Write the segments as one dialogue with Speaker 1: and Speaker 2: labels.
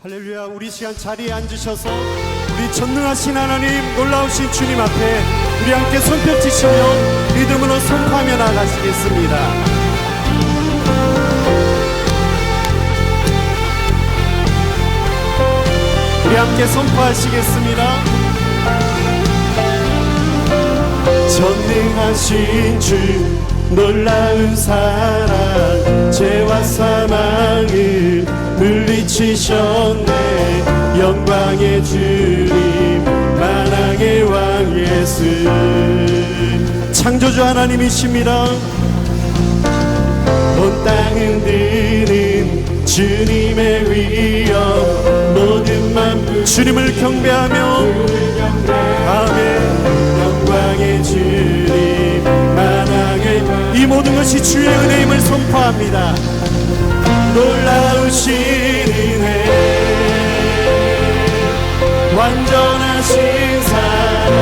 Speaker 1: 할렐루야. 우리 시간 자리에 앉으셔서 우리 전능하신 하나님, 놀라우신 주님 앞에 우리 함께 손뼉치시며 믿음으로 선포하며 나가시겠습니다. 우리 함께 선포하시겠습니다. 전능하신 주, 놀라운 사랑, 죄와 사망을 물리치셨네. 영광의 주님, 만왕의 왕 예수. 창조주 하나님이십니다. 온 땅 흔드는 주님의 위엄, 모든 만물 주님을 경배하며 아멘. 영광의 주님, 만왕의 이 모든 것이 주의 은혜임을 선포합니다. 놀라우신 은혜, 완전하신 사랑,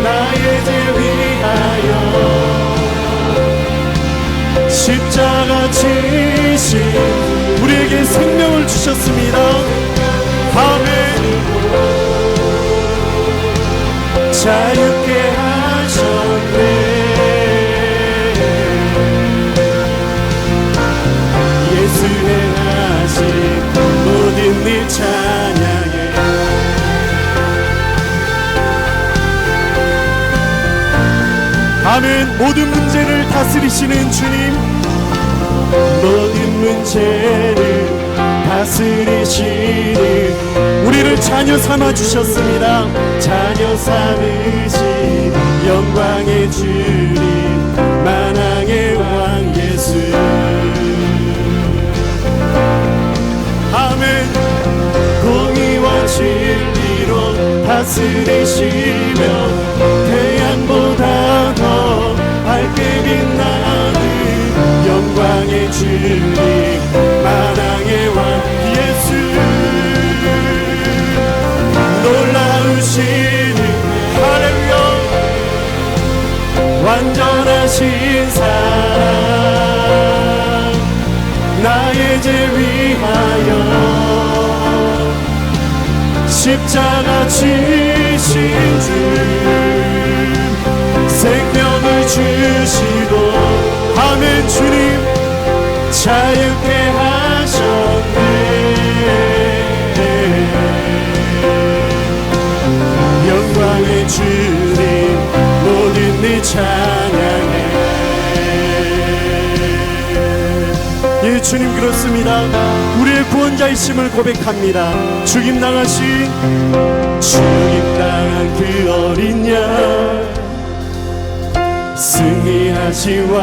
Speaker 1: 나의 죄 위하여 십자가 지신 우리에게 생명을 주셨습니다. 아멘. 자유케 하셨네. 예수 행하신 모든 일 찬양해. 아멘. 모든 문제를 다스리시는 주님, 모든 문제를 다스리시는 우리를 자녀 삼아 주셨습니다. 자녀 삼으신 영광의 주님, 만왕의 왕 예수. 아멘. 공의와 진리로 다스리시며 태양보다 더 밝게 빛나는 영광의 주님, 만왕의 왕 예수. 놀라우신 할렐루야. 완전하신 사랑, 나의 죄 위하여 십자가 지신 주, 생명을 주시고 아멘. 주님 자유케 하셨네. 영광의 주님, 모든 일 찬양해. 예, 주님 그렇습니다. 우리의 구원자이심을 고백합니다. 죽임당하신 그 어린 양, 승리하신 왕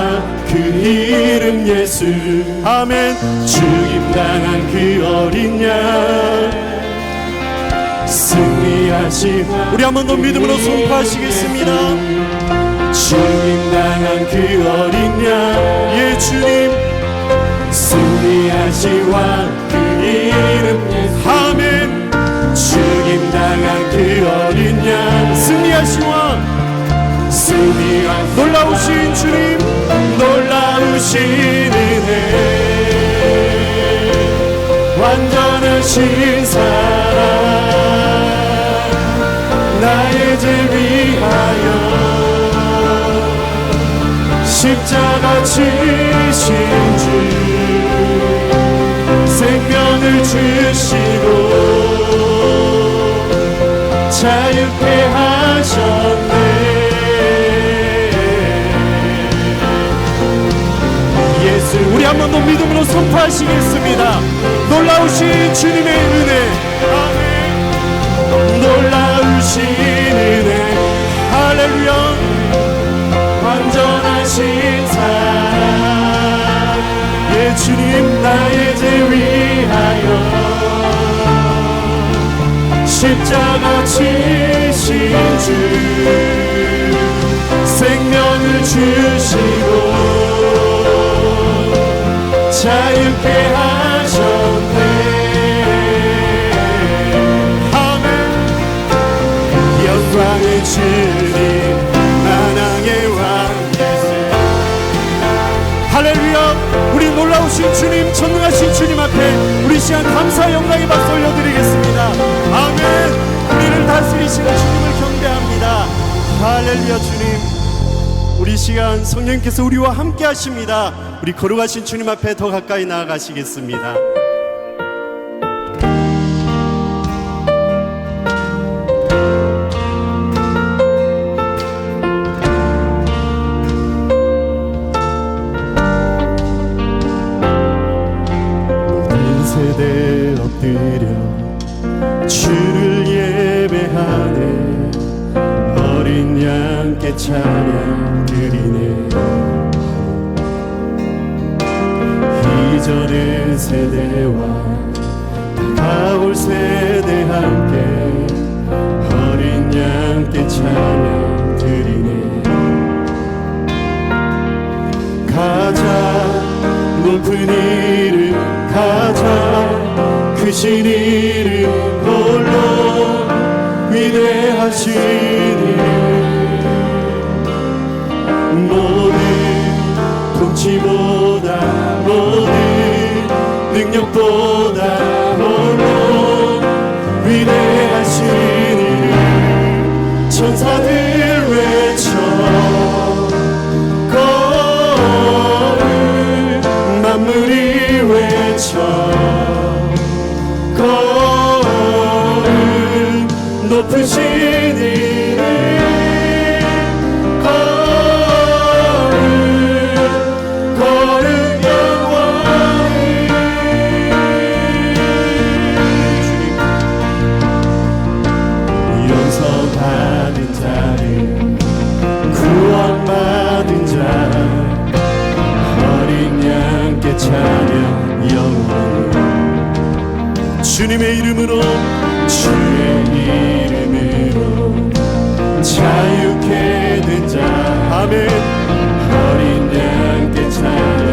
Speaker 1: 그 이름 예수. 아멘. 죽임당한 그 어린 양, 승리하신 우리 한 번 더 믿음으로 선포하시겠습니다. 죽임당한 그 어린 양, 예 주님, 승리하신 왕 그 이름 예수. 아멘. 죽임당한 그 어린 양, 승리하신 왕, 놀라우신 주님, 놀라우신 은혜, 완전하신 사랑, 나의 죄 위하여 십자가 지신 주, 생명을 주시고 자유케 하셨네. 예수. 우리 한 번 더 믿음으로 선포하시겠습니다. 놀라우신 주님의 은혜, 아멘. 놀라우신 은혜, 할렐루야. 완전하신 사랑, 예 주님, 나의 죄 위하여 십자가 지신 주, 생명을 주시고 자유케 하셨네. 아멘. 영광의 주님, 만왕의 왕 예수. 할렐루야. 우리 놀라우신 주님, 전능하신 주님 앞에 시간 감사 영광의 박수 올려드리겠습니다. 아멘. 우리를 다스리시는 주님을 경배합니다. 할렐루야. 주님, 우리 시간 성령님께서 우리와 함께 하십니다. 우리 걸어가신 주님 앞에 더 가까이 나아가시겠습니다. 세대 엎드려 주를 예배하네. 어린 양께 찬양 드리네. 이전의 세대와 다가올 세대 함께 어린 양께 찬양 드리네. 가장 높은 이름, 가장 크신 이름, 홀로 위대하신 이름, 모든 통치보다 모든 능력보다 홀로 위대하신 이름, 천사들 외쳐 거울, 만물이 외쳐 거울, 높으신 이름 거울, 거룩 영원히. 용서받은 자는 구원받은 자, 어린 양께 찬양 영원히. 주님의 이름으로, 주의 이름으로 자유케 된 자, 아멘. 어린 양께 찬양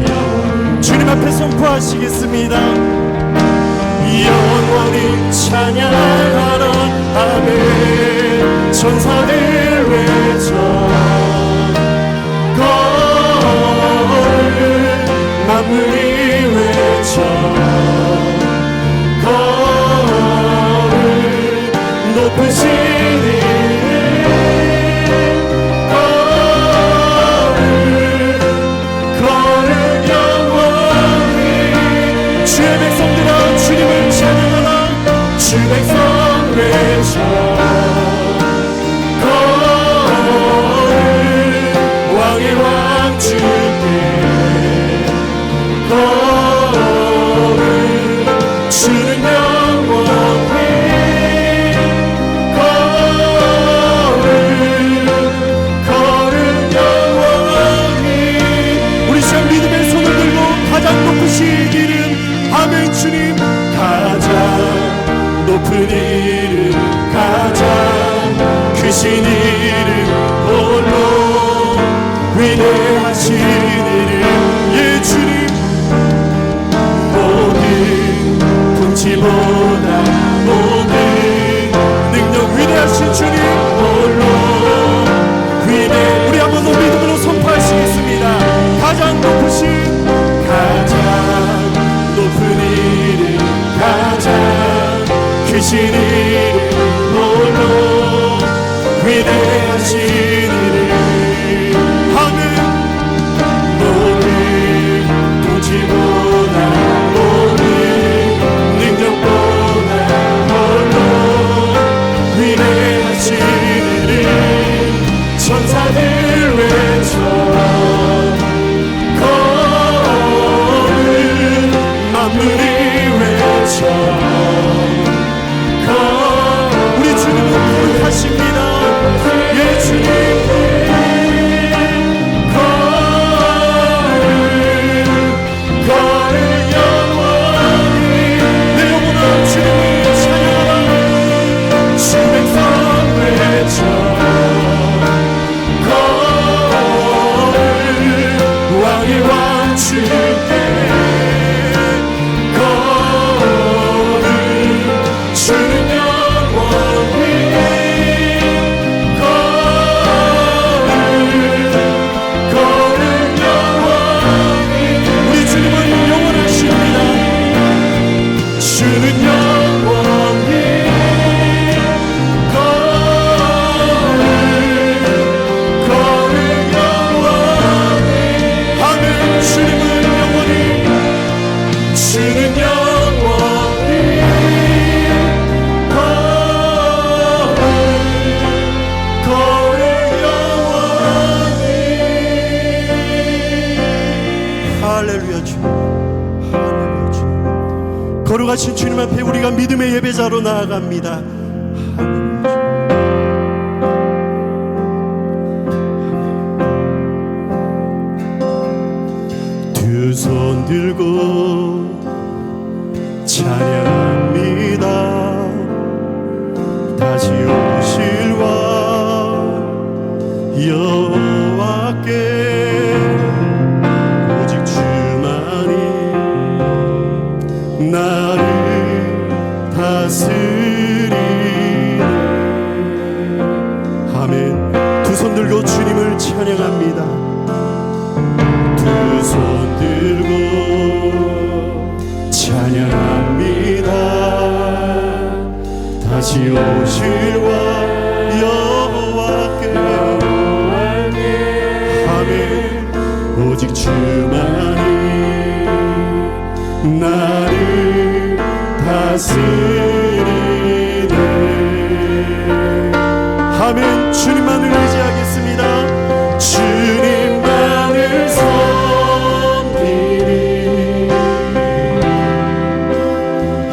Speaker 1: 영원히. 주님 앞에 선포하시겠습니다. 영원히 찬양하라, 아멘. 천사들 외쳐 거울, 만물이 외쳐 거울, 높으신 이름 거울, 거룩 영원히. 주의 백성들아 주님을 찬양하라. 주 백성 외쳐 거울, 왕의 왕 주께 거울, 주는 영원히 거울, 거룩 영원히. 우리 시간 믿음의 손을 들고 가장 높으신 이름, 아멘. 주님, 가장 높은 이름, 가장 크신 이름, 홀로 위대하신 이름, 예 주님. 모든 통치보다 모든 능력 위대하신 주님, 홀로 위대. 우리 한번 더 믿음으로 선포하시겠습니다. 가장 높으신, 가장 높은 이름, 가장 크신 이름, 홀로 위대하신 이름, 아멘. 모든 통치보다 모든 능력보다 홀로 위대하신 이름, 천사들 외쳐 거울, 만물이 외쳐 거울. 우리 주님은 거룩하십니다. 예 주님. 주는 영원히 거룩 영원히 아멘. 주님은 영원히 주는 영원히 거룩 영원히 할렐루야. 주님 할렐루야. 주님 거룩하신 주님 앞에 우리가 믿음의 예배자로 나아갑니다. 두 손 들고 찬양합니다. 다시 오실 왕 여호와께 오직 주만이 나를 다스리네. 아멘. 두 손 들고 주님을 찬양합니다. 두 손 들고 찬양합니다. 다시 오실 왕 여호와께 아멘. 오직 주만이 나를 다스리네. 아멘. 주님만을 의지하겠습니다. 주님만을 섬기리.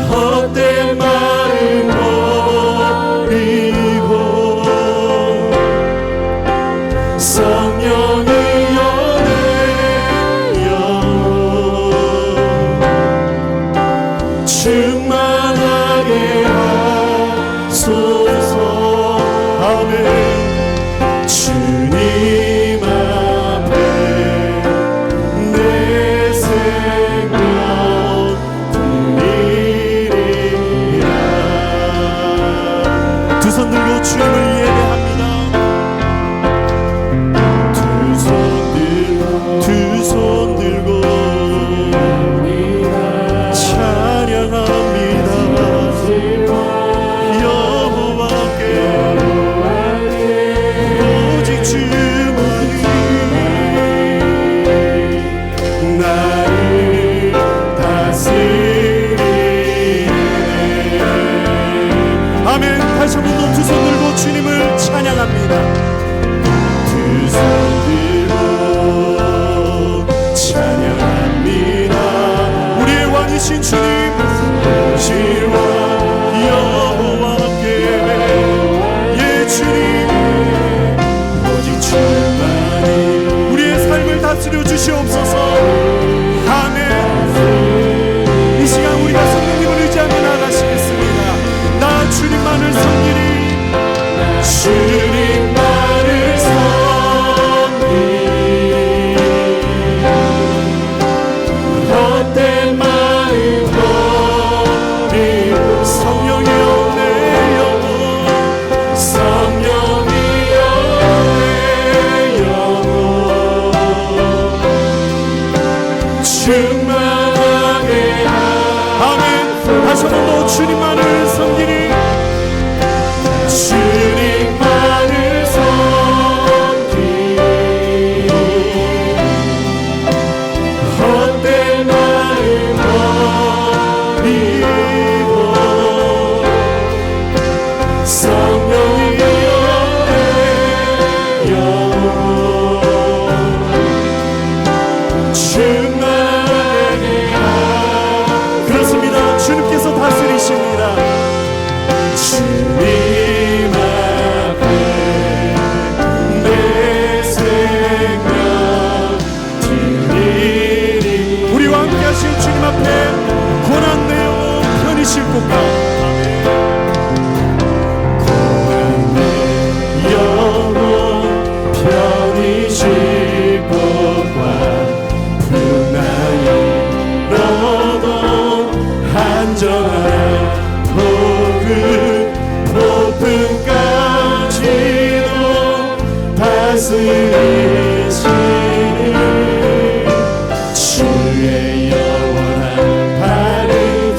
Speaker 1: 헛된 마음 버리고 성령의 연애 충만하게 하소서. 아멘. 주님 앞에 내 생명 드리리라. 두 손 들고 주님을 예배합니다. 두 손 들고 찬양합니다. 여호와께 오직 주만이 나를 다스리네. 아멘. 다시 한 번 더 두 손 들고 주님을 찬양합니다. 두 손 들고 찬양합니다. 우리의 왕이신 주님 오실 왕 여호와께 예 주님 오직 주만이 우리의 삶을 다스려 주시옵소서. 아멘. 이 시간 우리가 성령님을 의지하며 나아가시겠습니다. 나 주님만을 섬기리. 주님만을 섬기리. 헛된 마음 버리고 성령이여 내 영혼 성령이여 내 영혼 충만하게 아멘. 다시 한 번 더 주님만을 섬기리. 주님만을 섬기리. 헛된 마음 버리고 성령이여 내 영혼 충만하게 그렇습니다. 주님께서 다스리십니다. 주님 앞에 내 생명 드리리. 우리와 함께 하신 주님 앞에 고난 내 영혼 편히 쉴 곳과 고난 내 영혼 편히 쉴 곳과 분나이 너도 한정한 높음까지도 다스리시니 주의 영원한 하늘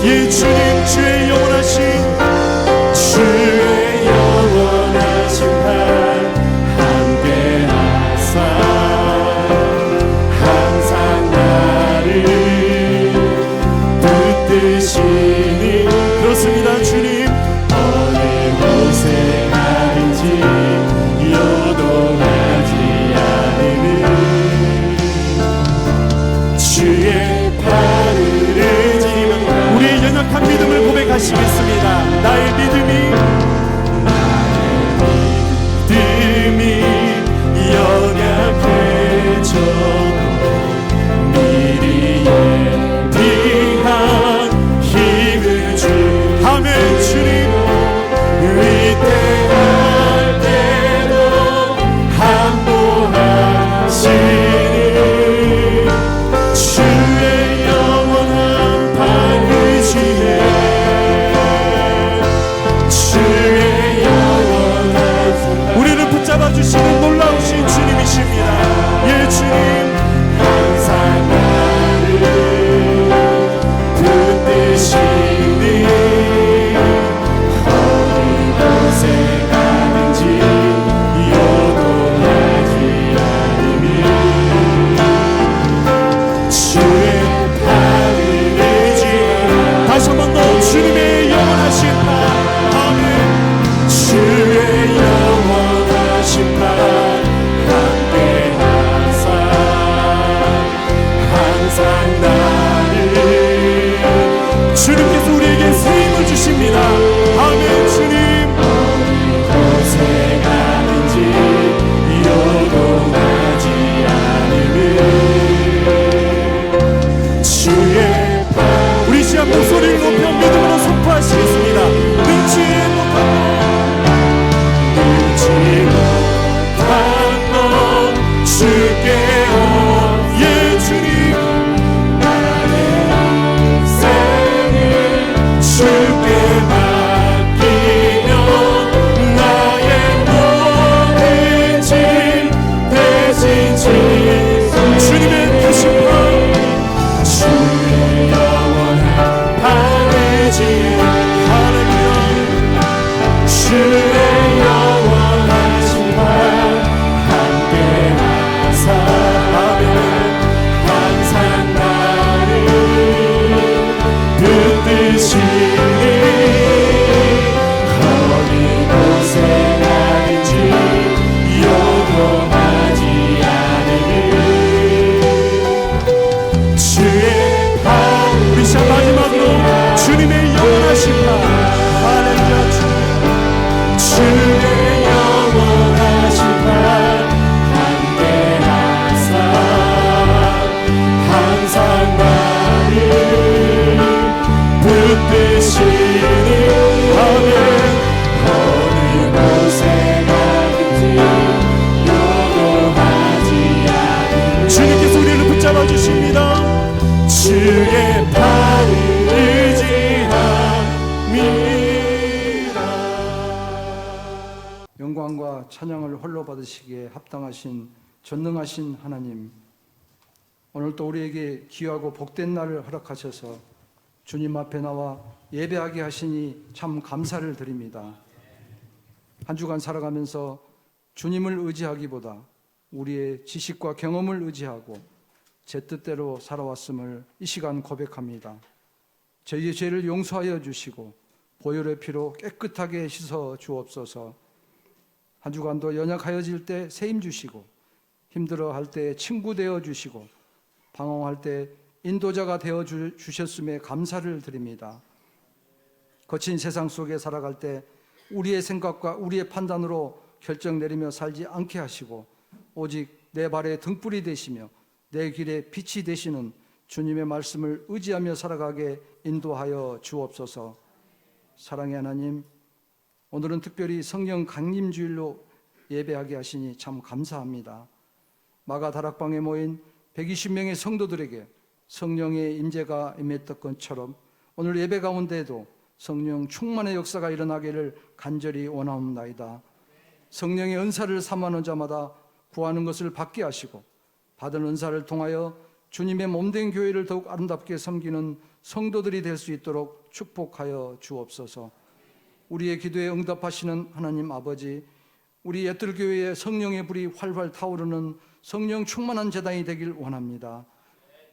Speaker 1: 예 주님 붙드시니 그렇습니다. 주님 어느 곳에 가든지 요동하지 않으는 주의 팔을 의지하며 우리의 연약한 믿음을 고백하시겠습니다. 나의 믿음이 연약해져도 미리 예비한 힘을 주 아멘. 주님 위대할 때도 함보하시니 주의 영원한 발 의지해 주의 영원한 우리를 붙잡아 주시는 놀라우신 주님이십니다. 예 주님 항상 나를 붙드시니 어느 곳에 가든지 요동하지 않으니 주의 팔을 의지하라. 다시 한 번 더 주님의 영원하신 발 아멘. 주의 영원하신 발 함께하사 항상 나를 주님께서 우리에게 새 힘을 주십니다. 아멘. 주님 어느 곳에 가든지 요동하지 않으는 주의 발 우리 시간 목소리를 높여 믿음으로 선포하시겠습니다. 능치 못한 너 주께요. 예 주님 나의 생을 주께 맡기며 나의 모든 짐 대신 주님의 크신 발 주의 영원한 발 의지에 할렐루야 주의 영원하신 발 함께하사 아멘 항상 나를 붙드시니 어느 곳에 가든지 요동하지 않으니 주의 발 우리 시작 마지막으로 주님의 영원하신 발 할렐루야 주의 영원하신 발 함께하사 항상 나를 붙드시니 아멘 어느 곳에 가든지 요동하지 않으니 주님께서 우리를 붙잡아 주십니다. 주의 팔을 의지합니다.
Speaker 2: 영광과 찬양을 홀로 받으시기에 합당하신 전능하신 하나님, 오늘도 우리에게 귀하고 복된 날을 허락하셔서 주님 앞에 나와 예배하게 하시니 참 감사를 드립니다. 한 주간 살아가면서 주님을 의지하기보다 우리의 지식과 경험을 의지하고 제 뜻대로 살아왔음을 이 시간 고백합니다. 저희의 죄를 용서하여 주시고 보혈의 피로 깨끗하게 씻어 주옵소서. 한 주간도 연약하여질 때 새 힘 주시고 힘들어할 때 친구 되어 주시고 방황할 때 인도자가 되어 주셨음에 감사를 드립니다. 거친 세상 속에 살아갈 때 우리의 생각과 우리의 판단으로 결정 내리며 살지 않게 하시고 오직 내 발의 등불이 되시며 내 길에 빛이 되시는 주님의 말씀을 의지하며 살아가게 인도하여 주옵소서. 사랑의 하나님, 오늘은 특별히 성령 강림주일로 예배하게 하시니 참 감사합니다. 마가 다락방에 모인 120명의 성도들에게 성령의 임재가 임했던 것처럼 오늘 예배 가운데에도 성령 충만의 역사가 일어나기를 간절히 원하옵나이다. 성령의 은사를 삼하는 자마다 구하는 것을 받게 하시고 받은 은사를 통하여 주님의 몸된 교회를 더욱 아름답게 섬기는 성도들이 될 수 있도록 축복하여 주옵소서. 우리의 기도에 응답하시는 하나님 아버지, 우리 옛들교회의 성령의 불이 활활 타오르는 성령 충만한 제단이 되길 원합니다.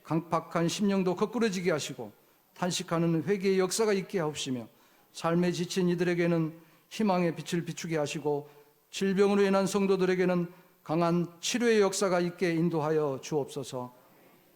Speaker 2: 강팍한 심령도 거꾸러지게 하시고 탄식하는 회개의 역사가 있게 하옵시며 삶에 지친 이들에게는 희망의 빛을 비추게 하시고 질병으로 인한 성도들에게는 강한 치료의 역사가 있게 인도하여 주옵소서.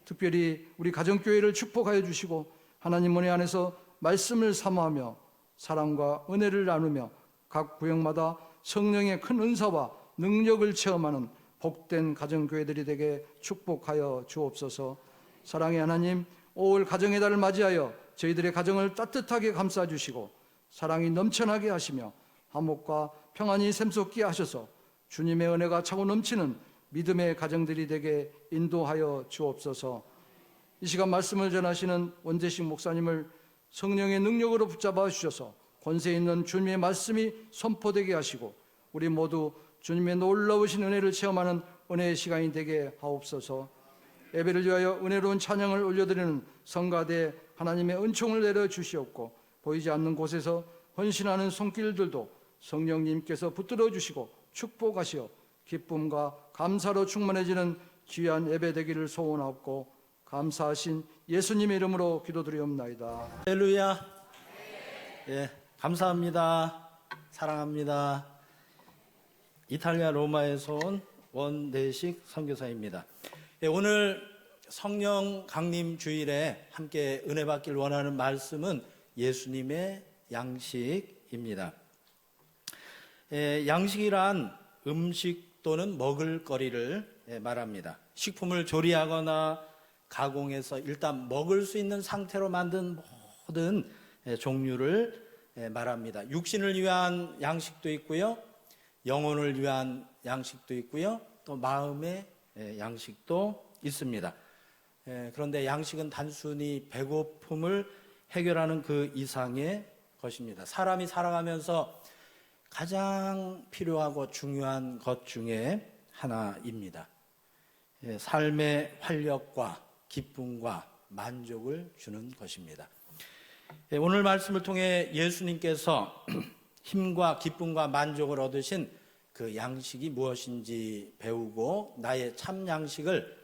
Speaker 2: 특별히 우리 가정교회를 축복하여 주시고 하나님 은혜 안에서 말씀을 사모하며 사랑과 은혜를 나누며 각 구역마다 성령의 큰 은사와 능력을 체험하는 복된 가정교회들이 되게 축복하여 주옵소서. 사랑의 하나님, 5월 가정의 달을 맞이하여 저희들의 가정을 따뜻하게 감싸주시고 사랑이 넘쳐나게 하시며 화목과 평안이 샘솟게 하셔서 주님의 은혜가 차고 넘치는 믿음의 가정들이 되게 인도하여 주옵소서. 이 시간 말씀을 전하시는 원재식 목사님을 성령의 능력으로 붙잡아 주셔서 권세 있는 주님의 말씀이 선포되게 하시고 우리 모두 주님의 놀라우신 은혜를 체험하는 은혜의 시간이 되게 하옵소서. 예배를 위하여 은혜로운 찬양을 올려드리는 성가대 하나님의 은총을 내려 주시옵고 보이지 않는 곳에서 헌신하는 손길들도 성령님께서 붙들어 주시고 축복하시어 기쁨과 감사로 충만해지는 귀한 예배 되기를 소원하옵고 감사하신 예수님의 이름으로 기도드리옵나이다.
Speaker 3: 할렐루야. 예, 감사합니다. 사랑합니다. 이탈리아 로마에서 온 원대식 선교사입니다. 예, 오늘 성령 강림 주일에 함께 은혜 받길 원하는 말씀은 예수님의 양식입니다. 예, 양식이란 음식 또는 먹을거리를 말합니다. 식품을 조리하거나 가공해서 일단 먹을 수 있는 상태로 만든 모든 종류를 말합니다. 육신을 위한 양식도 있고요, 영혼을 위한 양식도 있고요, 또 마음의 양식도 있습니다. 그런데 양식은 단순히 배고픔을 해결하는 그 이상의 것입니다. 사람이 살아가면서 가장 필요하고 중요한 것 중에 하나입니다. 삶의 활력과 기쁨과 만족을 주는 것입니다. 오늘 말씀을 통해 예수님께서 힘과 기쁨과 만족을 얻으신 그 양식이 무엇인지 배우고 나의 참 양식을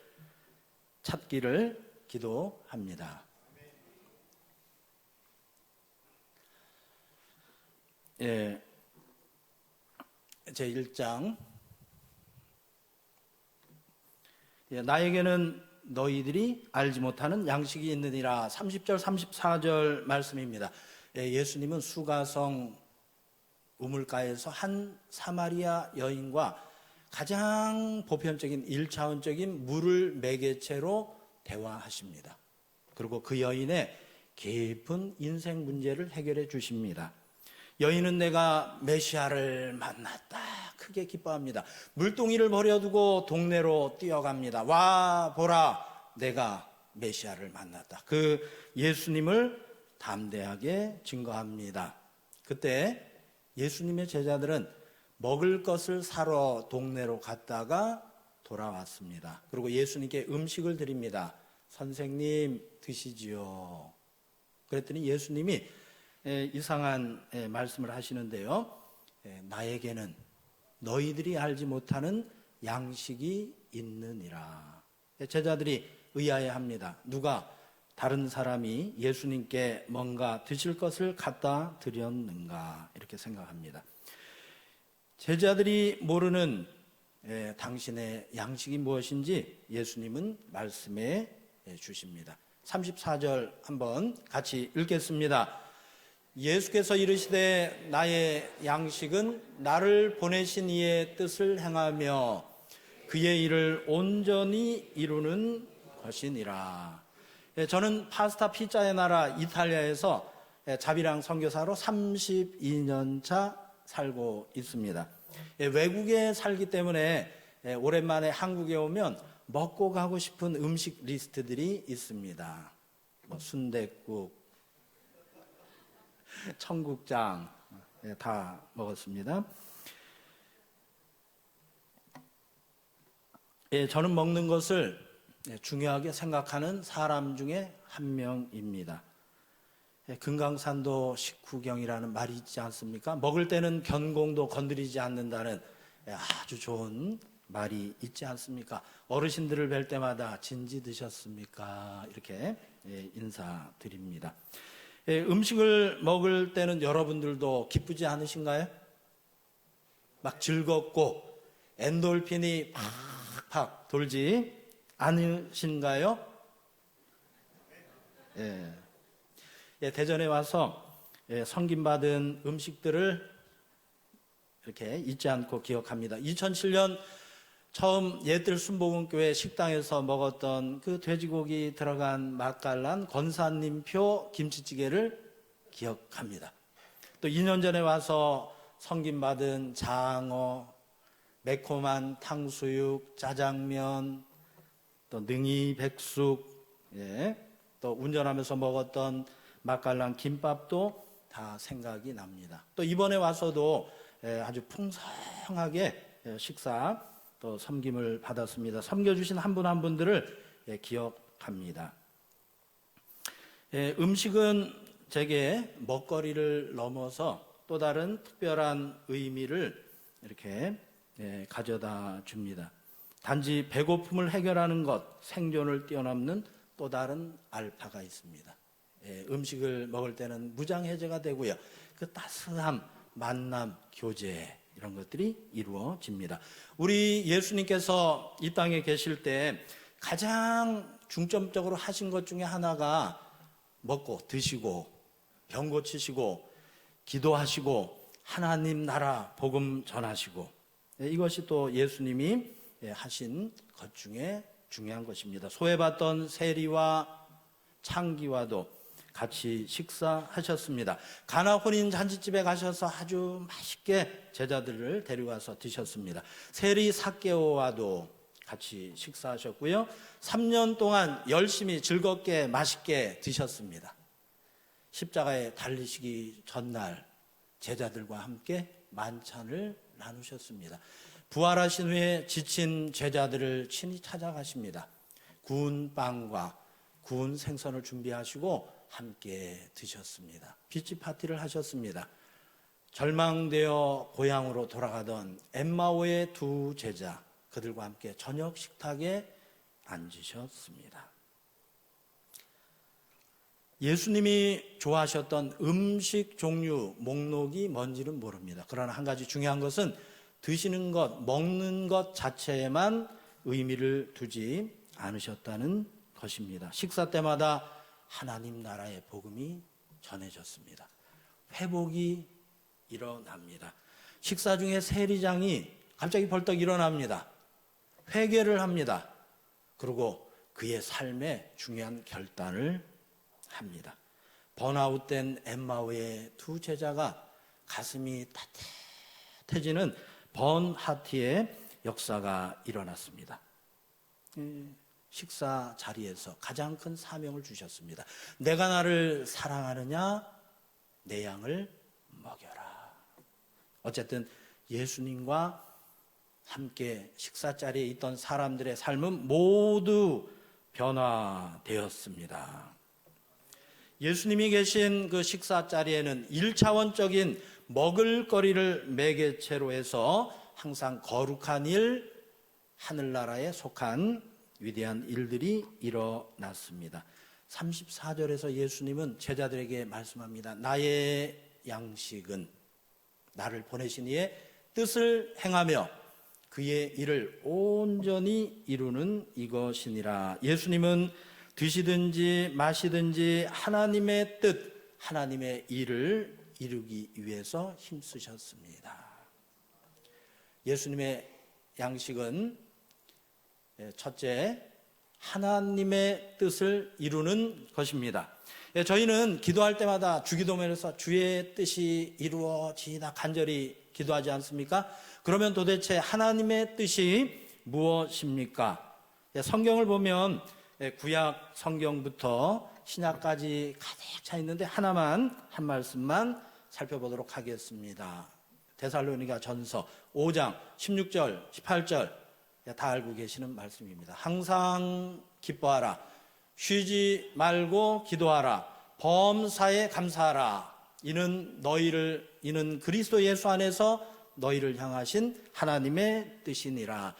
Speaker 3: 찾기를 기도합니다. 예, 제 1장. 나에게는 너희들이 알지 못하는 양식이 있느니라. 30절 34절 말씀입니다. 예수님은 수가성 우물가에서 한 사마리아 여인과 가장 보편적인 1차원적인 물을 매개체로 대화하십니다. 그리고 그 여인의 깊은 인생 문제를 해결해 주십니다. 여인은 내가 메시아를 만났다 크게 기뻐합니다. 물동이를 버려두고 동네로 뛰어갑니다. 와 보라, 내가 메시아를 만났다. 그 예수님을 담대하게 증거합니다. 그때 예수님의 제자들은 먹을 것을 사러 동네로 갔다가 돌아왔습니다. 그리고 예수님께 음식을 드립니다. 선생님 드시지요. 그랬더니 예수님이 이상한 말씀을 하시는데요. 나에게는 너희들이 알지 못하는 양식이 있느니라. 제자들이 의아해합니다. 누가 다른 사람이 예수님께 뭔가 드실 것을 갖다 드렸는가 이렇게 생각합니다. 제자들이 모르는 당신의 양식이 무엇인지 예수님은 말씀해 주십니다. 34절 한번 같이 읽겠습니다. 예수께서 이르시되 나의 양식은 나를 보내신 이의 뜻을 행하며 그의 일을 온전히 이루는 것이니라. 저는 파스타 피자의 나라 이탈리아에서 자비랑 선교사로 32년 차 살고 있습니다. 외국에 살기 때문에 오랜만에 한국에 오면 먹고 가고 싶은 음식 리스트들이 있습니다. 순댓국, 청국장 다 먹었습니다. 저는 먹는 것을 중요하게 생각하는 사람 중에 한 명입니다. 금강산도 식후경이라는 말이 있지 않습니까? 먹을 때는 견공도 건드리지 않는다는 아주 좋은 말이 있지 않습니까? 어르신들을 뵐 때마다 진지 드셨습니까? 이렇게 인사드립니다. 음식을 먹을 때는 여러분들도 기쁘지 않으신가요? 막 즐겁고 엔돌핀이 팍팍 돌지 않으신가요? 대전에 와서 섬김받은 음식들을 이렇게 잊지 않고 기억합니다. 2007년 처음 옛들 순복음교회 식당에서 먹었던 그 돼지고기 들어간 맛깔난 권사님표 김치찌개를 기억합니다. 또 2년 전에 와서 섬김받은 장어, 매콤한 탕수육, 짜장면, 또 능이 백숙, 또 운전하면서 먹었던 맛깔난 김밥도 다 생각이 납니다. 또 이번에 와서도 아주 풍성하게 식사 또 섬김을 받았습니다. 섬겨주신 한 분 한 분들을 기억합니다. 음식은 제게 먹거리를 넘어서 또 다른 특별한 의미를 이렇게 가져다 줍니다. 단지 배고픔을 해결하는 것, 생존을 뛰어넘는 또 다른 알파가 있습니다. 음식을 먹을 때는 무장해제가 되고요. 그 따스함, 만남, 교제 이런 것들이 이루어집니다. 우리 예수님께서 이 땅에 계실 때 가장 중점적으로 하신 것 중에 하나가 먹고 드시고 병 고치시고 기도하시고 하나님 나라 복음 전하시고 이것이 또 예수님이 하신 것 중에 중요한 것입니다. 소외받던 세리와 창기와도 같이 식사하셨습니다. 가나 혼인 잔치집에 가셔서 아주 맛있게 제자들을 데려가서 드셨습니다. 세리 삭개오와도 같이 식사하셨고요. 3년 동안 열심히 즐겁게 맛있게 드셨습니다. 십자가에 달리시기 전날 제자들과 함께 만찬을 나누셨습니다. 부활하신 후에 지친 제자들을 친히 찾아가십니다. 구운 빵과 구운 생선을 준비하시고 함께 드셨습니다. 비치 파티를 하셨습니다. 절망되어 고향으로 돌아가던 엠마오의 두 제자, 그들과 함께 저녁 식탁에 앉으셨습니다. 예수님이 좋아하셨던 음식 종류 목록이 뭔지는 모릅니다. 그러나 한 가지 중요한 것은 드시는 것, 먹는 것 자체에만 의미를 두지 않으셨다는 것입니다. 식사 때마다 하나님 나라의 복음이 전해졌습니다. 회복이 일어납니다. 식사 중에 세리장이 갑자기 벌떡 일어납니다. 회개를 합니다. 그리고 그의 삶에 중요한 결단을 합니다. 번아웃된 엠마오의 두 제자가 가슴이 따뜻해지는 번하티의 역사가 일어났습니다. 식사 자리에서 가장 큰 사명을 주셨습니다. 내가 나를 사랑하느냐? 내 양을 먹여라. 어쨌든 예수님과 함께 식사 자리에 있던 사람들의 삶은 모두 변화되었습니다. 예수님이 계신 그 식사 자리에는 1차원적인 먹을거리를 매개체로 해서 항상 거룩한 일, 하늘나라에 속한 위대한 일들이 일어났습니다. 34절에서 예수님은 제자들에게 말씀합니다. 나의 양식은 나를 보내신 이의 뜻을 행하며 그의 일을 온전히 이루는 이것이니라. 예수님은 드시든지 마시든지 하나님의 뜻, 하나님의 일을 이루기 위해서 힘쓰셨습니다. 예수님의 양식은 첫째, 하나님의 뜻을 이루는 것입니다. 저희는 기도할 때마다 주기도문에서 주의 뜻이 이루어지나 간절히 기도하지 않습니까? 그러면 도대체 하나님의 뜻이 무엇입니까? 성경을 보면 구약 성경부터 신약까지 가득 차 있는데 한 말씀만 살펴보도록 하겠습니다. 데살로니가 전서 5장 16절 18절 다 알고 계시는 말씀입니다. 항상 기뻐하라. 쉬지 말고 기도하라. 범사에 감사하라. 이는 그리스도 예수 안에서 너희를 향하신 하나님의 뜻이니라.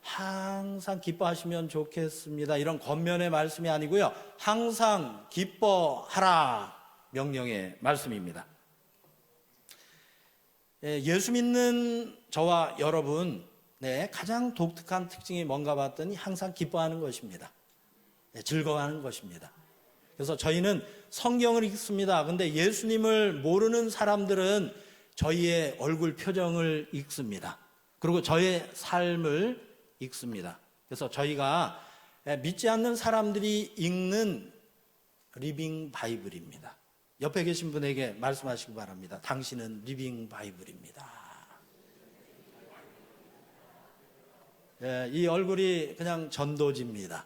Speaker 3: 항상 기뻐하시면 좋겠습니다. 이런 겉면의 말씀이 아니고요. 항상 기뻐하라. 명령의 말씀입니다. 예수 믿는 저와 여러분, 가장 독특한 특징이 뭔가 봤더니 항상 기뻐하는 것입니다. 즐거워하는 것입니다. 그래서 저희는 성경을 읽습니다. 근데 예수님을 모르는 사람들은 저희의 얼굴 표정을 읽습니다. 그리고 저의 삶을 읽습니다. 그래서 저희가 믿지 않는 사람들이 읽는 리빙 바이블입니다. 옆에 계신 분에게 말씀하시기 바랍니다. 당신은 리빙 바이블입니다. 이 얼굴이 그냥 전도지입니다.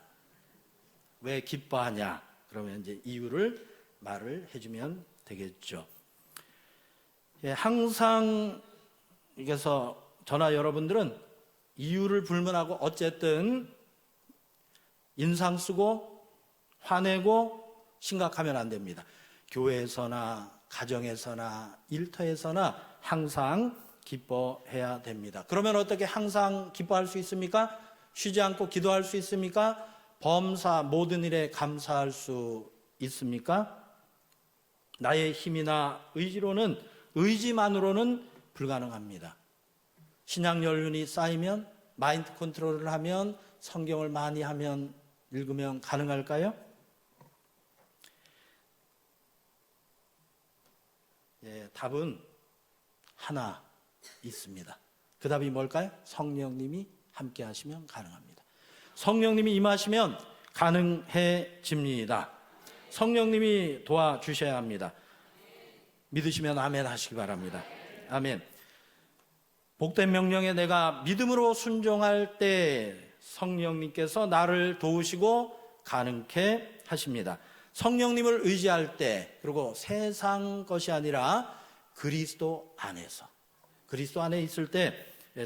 Speaker 3: 왜 기뻐하냐? 그러면 이제 이유를 말을 해주면 되겠죠. 항상 그래서 저나 여러분들은 이유를 불문하고 어쨌든 인상 쓰고 화내고 심각하면 안 됩니다. 교회에서나 가정에서나 일터에서나 항상 기뻐해야 됩니다. 그러면 어떻게 항상 기뻐할 수 있습니까? 쉬지 않고 기도할 수 있습니까? 범사 모든 일에 감사할 수 있습니까? 나의 힘이나 의지만으로는 불가능합니다. 신앙 연륜이 쌓이면, 마인드 컨트롤을 하면, 성경을 많이 하면, 읽으면 가능할까요? 답은 하나 있습니다. 그 답이 뭘까요? 성령님이 함께 하시면 가능합니다. 성령님이 임하시면 가능해집니다. 성령님이 도와주셔야 합니다. 믿으시면 아멘 하시기 바랍니다. 아멘. 복된 명령에 내가 믿음으로 순종할 때 성령님께서 나를 도우시고 가능케 하십니다. 성령님을 의지할 때, 그리고 세상 것이 아니라 그리스도 안에 있을 때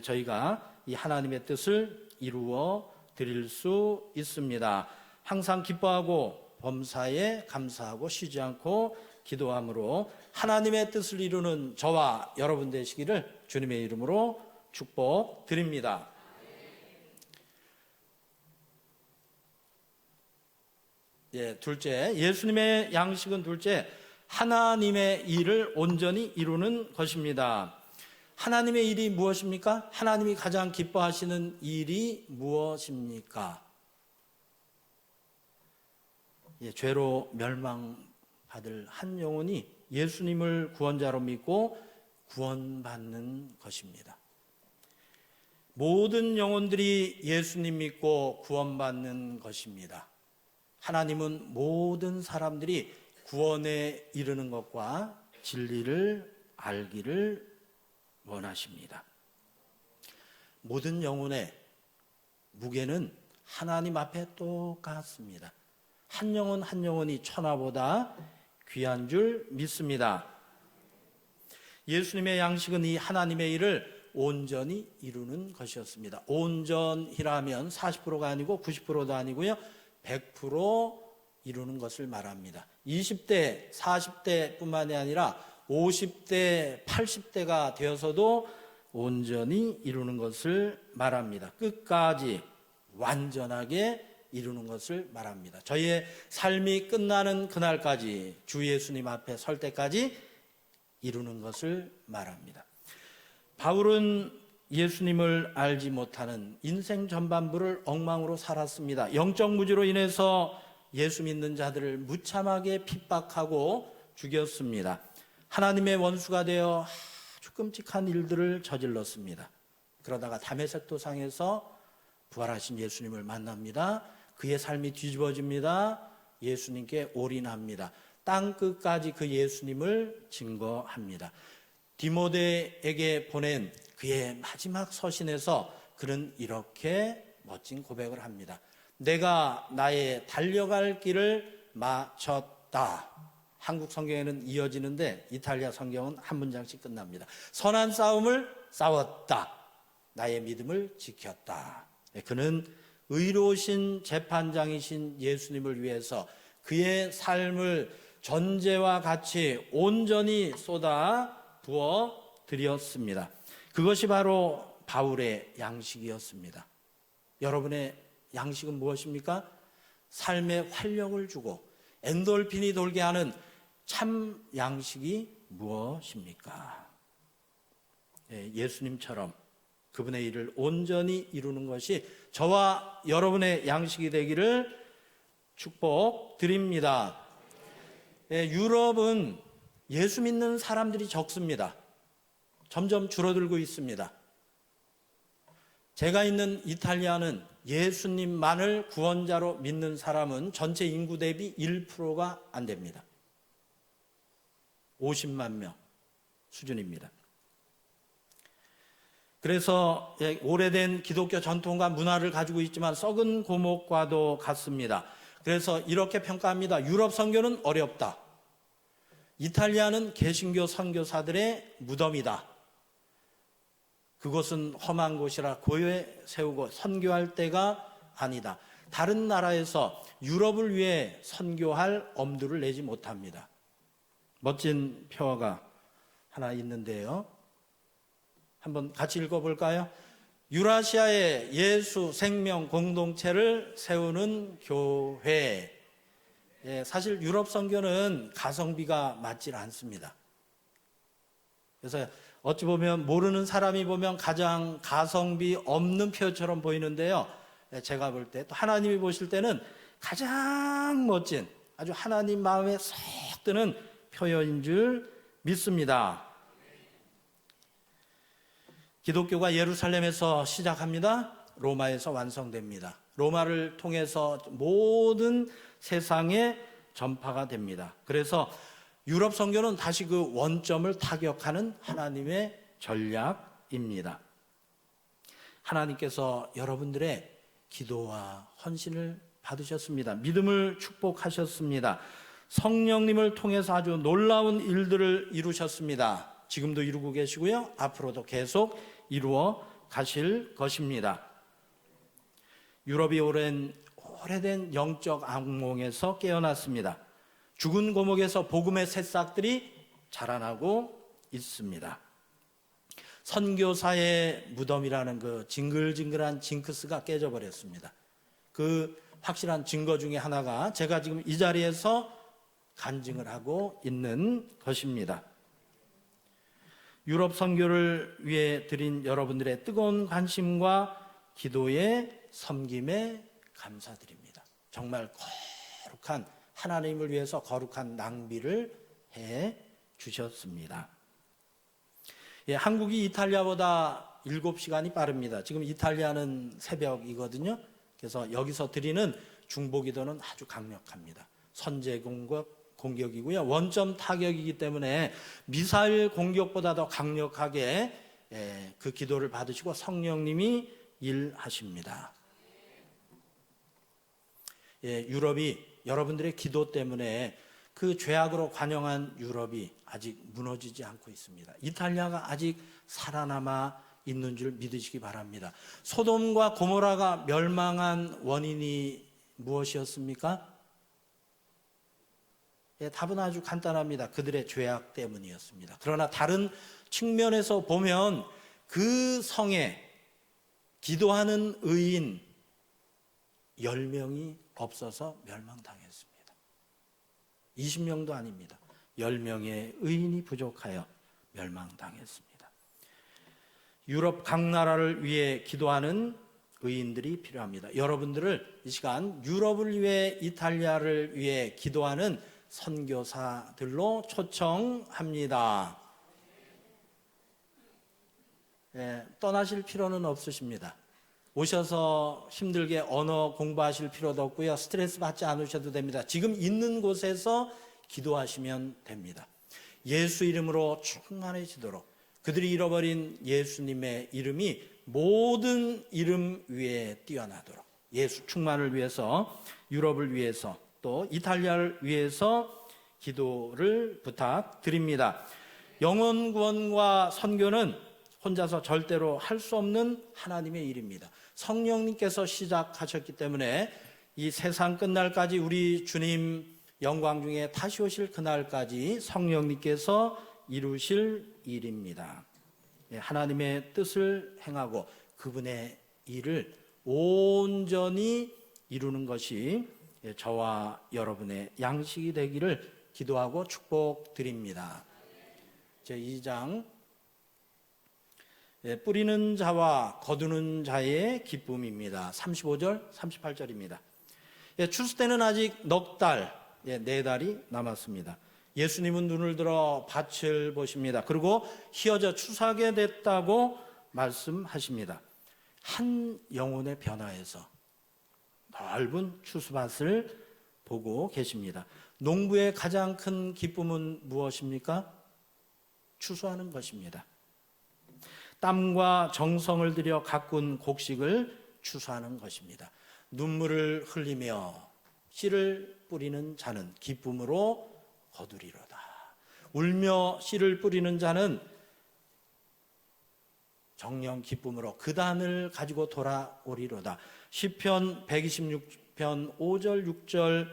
Speaker 3: 저희가 이 하나님의 뜻을 이루어 드릴 수 있습니다. 항상 기뻐하고 범사에 감사하고 쉬지 않고 기도함으로 하나님의 뜻을 이루는 저와 여러분 되시기를 주님의 이름으로 축복드립니다. 둘째, 예수님의 양식은 둘째, 하나님의 일을 온전히 이루는 것입니다. 하나님의 일이 무엇입니까? 하나님이 가장 기뻐하시는 일이 무엇입니까? 죄로 멸망받을 한 영혼이 예수님을 구원자로 믿고 구원받는 것입니다. 모든 영혼들이 예수님 믿고 구원받는 것입니다. 하나님은 모든 사람들이 구원에 이르는 것과 진리를 알기를 원하십니다. 모든 영혼의 무게는 하나님 앞에 똑같습니다. 한 영혼 한 영혼이 천하보다 귀한 줄 믿습니다. 예수님의 양식은 이 하나님의 일을 온전히 이루는 것이었습니다. 온전이라면 40%가 아니고 90%도 아니고요, 100% 이루는 것을 말합니다. 20대, 40대 뿐만이 아니라 50대, 80대가 되어서도 온전히 이루는 것을 말합니다. 끝까지 완전하게 이루는 것을 말합니다. 저희의 삶이 끝나는 그날까지, 주 예수님 앞에 설 때까지 이루는 것을 말합니다. 바울은 예수님을 알지 못하는 인생 전반부를 엉망으로 살았습니다. 영적 무지로 인해서 예수 믿는 자들을 무참하게 핍박하고 죽였습니다. 하나님의 원수가 되어 아주 끔찍한 일들을 저질렀습니다. 그러다가 다메섹 도상에서 부활하신 예수님을 만납니다. 그의 삶이 뒤집어집니다. 예수님께 올인합니다. 땅 끝까지 그 예수님을 증거합니다. 디모데에게 보낸 그의 마지막 서신에서 그는 이렇게 멋진 고백을 합니다. 내가 나의 달려갈 길을 마쳤다. 한국 성경에는 이어지는데 이탈리아 성경은 한 문장씩 끝납니다. 선한 싸움을 싸웠다. 나의 믿음을 지켰다. 그는 의로우신 재판장이신 예수님을 위해서 그의 삶을 전제와 같이 온전히 쏟아 부어 드렸습니다. 그것이 바로 바울의 양식이었습니다. 여러분의 양식은 무엇입니까? 삶에 활력을 주고 엔돌핀이 돌게 하는 참 양식이 무엇입니까? 예수님처럼 그분의 일을 온전히 이루는 것이 저와 여러분의 양식이 되기를 축복드립니다. 유럽은 예수 믿는 사람들이 적습니다. 점점 줄어들고 있습니다. 제가 있는 이탈리아는 예수님만을 구원자로 믿는 사람은 전체 인구 대비 1%가 안 됩니다. 50만 명 수준입니다. 그래서 오래된 기독교 전통과 문화를 가지고 있지만 썩은 고목과도 같습니다. 그래서 이렇게 평가합니다. 유럽 선교는 어렵다. 이탈리아는 개신교 선교사들의 무덤이다. 그곳은 험한 곳이라 고요에 세우고 선교할 때가 아니다. 다른 나라에서 유럽을 위해 선교할 엄두를 내지 못합니다. 멋진 표어가 하나 있는데요. 한번 같이 읽어볼까요? 유라시아의 예수 생명 공동체를 세우는 교회. 사실 유럽 선교는 가성비가 맞질 않습니다. 그래서 어찌 보면 모르는 사람이 보면 가장 가성비 없는 표처럼 보이는데요. 제가 볼 때 또 하나님이 보실 때는 가장 멋진 아주 하나님 마음에 쏙 드는 표현인 줄 믿습니다. 기독교가 예루살렘에서 시작합니다. 로마에서 완성됩니다. 로마를 통해서 모든 세상에 전파가 됩니다. 그래서 유럽 선교는 다시 그 원점을 타격하는 하나님의 전략입니다. 하나님께서 여러분들의 기도와 헌신을 받으셨습니다. 믿음을 축복하셨습니다. 성령님을 통해서 아주 놀라운 일들을 이루셨습니다. 지금도 이루고 계시고요. 앞으로도 계속 이루어 가실 것입니다. 유럽이 오래된 영적 악몽에서 깨어났습니다. 죽은 고목에서 복음의 새싹들이 자라나고 있습니다. 선교사의 무덤이라는 그 징글징글한 징크스가 깨져버렸습니다. 그 확실한 증거 중에 하나가 제가 지금 이 자리에서 간증을 하고 있는 것입니다. 유럽 선교를 위해 드린 여러분들의 뜨거운 관심과 기도에 섬김에 감사드립니다. 정말 거룩한 하나님을 위해서 거룩한 낭비를 해 주셨습니다. 한국이 이탈리아보다 7시간이 빠릅니다. 지금 이탈리아는 새벽이거든요. 그래서 여기서 드리는 중보기도는 아주 강력합니다. 선제 공격이고요. 원점 타격이기 때문에 미사일 공격보다 더 강력하게 그 기도를 받으시고 성령님이 일하십니다. 유럽이 여러분들의 기도 때문에 그 죄악으로 관영한 유럽이 아직 무너지지 않고 있습니다. 이탈리아가 아직 살아남아 있는 줄 믿으시기 바랍니다. 소돔과 고모라가 멸망한 원인이 무엇이었습니까? 답은 아주 간단합니다. 그들의 죄악 때문이었습니다. 그러나 다른 측면에서 보면 그 성에 기도하는 의인 10명이 없어서 멸망당했습니다. 20명도 아닙니다. 10명의 의인이 부족하여 멸망당했습니다. 유럽 각 나라를 위해 기도하는 의인들이 필요합니다. 여러분들을 이 시간 유럽을 위해 이탈리아를 위해 기도하는 선교사들로 초청합니다. 떠나실 필요는 없으십니다. 오셔서 힘들게 언어 공부하실 필요도 없고요. 스트레스 받지 않으셔도 됩니다. 지금 있는 곳에서 기도하시면 됩니다. 예수 이름으로 충만해지도록 그들이 잃어버린 예수님의 이름이 모든 이름 위에 뛰어나도록 예수 충만을 위해서 유럽을 위해서 또 이탈리아를 위해서 기도를 부탁드립니다. 영혼 구원과 선교는 혼자서 절대로 할 수 없는 하나님의 일입니다. 성령님께서 시작하셨기 때문에 이 세상 끝날까지 우리 주님 영광 중에 다시 오실 그날까지 성령님께서 이루실 일입니다. 하나님의 뜻을 행하고 그분의 일을 온전히 이루는 것이 저와 여러분의 양식이 되기를 기도하고 축복드립니다. 제2장 뿌리는 자와 거두는 자의 기쁨입니다. 35절, 38절입니다. 추수 때는 아직 넉 달, 4달이 남았습니다. 예수님은 눈을 들어 밭을 보십니다. 그리고 희어져 추수하게 됐다고 말씀하십니다. 한 영혼의 변화에서 넓은 추수밭을 보고 계십니다. 농부의 가장 큰 기쁨은 무엇입니까? 추수하는 것입니다. 땀과 정성을 들여 가꾼 곡식을 추수하는 것입니다. 눈물을 흘리며 씨를 뿌리는 자는 기쁨으로 거두리로다. 울며 씨를 뿌리는 자는 정령 기쁨으로 그 단을 가지고 돌아오리로다. 시편 126편 5절 6절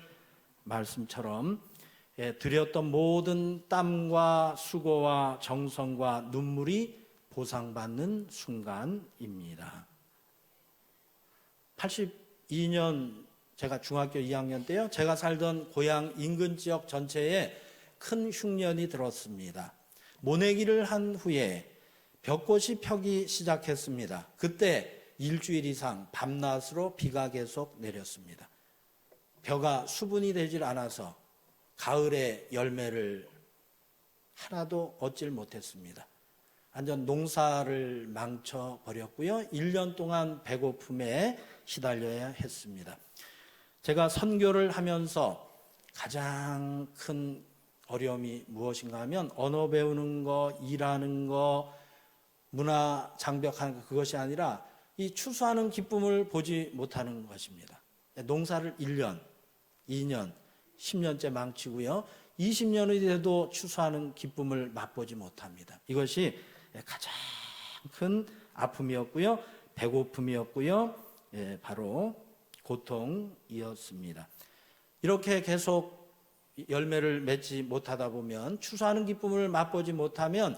Speaker 3: 말씀처럼 들였던 모든 땀과 수고와 정성과 눈물이 보상받는 순간입니다. 82년 제가 중학교 2학년 때요, 제가 살던 고향 인근 지역 전체에 큰 흉년이 들었습니다. 모내기를 한 후에 벚꽃이 펴기 시작했습니다. 그때 일주일 이상 밤낮으로 비가 계속 내렸습니다. 벼가 수분이 되질 않아서 가을에 열매를 하나도 얻질 못했습니다. 완전 농사를 망쳐버렸고요. 1년 동안 배고픔에 시달려야 했습니다. 제가 선교를 하면서 가장 큰 어려움이 무엇인가 하면 언어 배우는 거, 일하는 거, 문화 장벽하는 거, 그것이 아니라 이 추수하는 기쁨을 보지 못하는 것입니다. 농사를 1년, 2년, 10년째 망치고요. 20년이 돼도 추수하는 기쁨을 맛보지 못합니다. 이것이 가장 큰 아픔이었고요. 배고픔이었고요. 바로 고통이었습니다. 이렇게 계속 열매를 맺지 못하다 보면, 추수하는 기쁨을 맛보지 못하면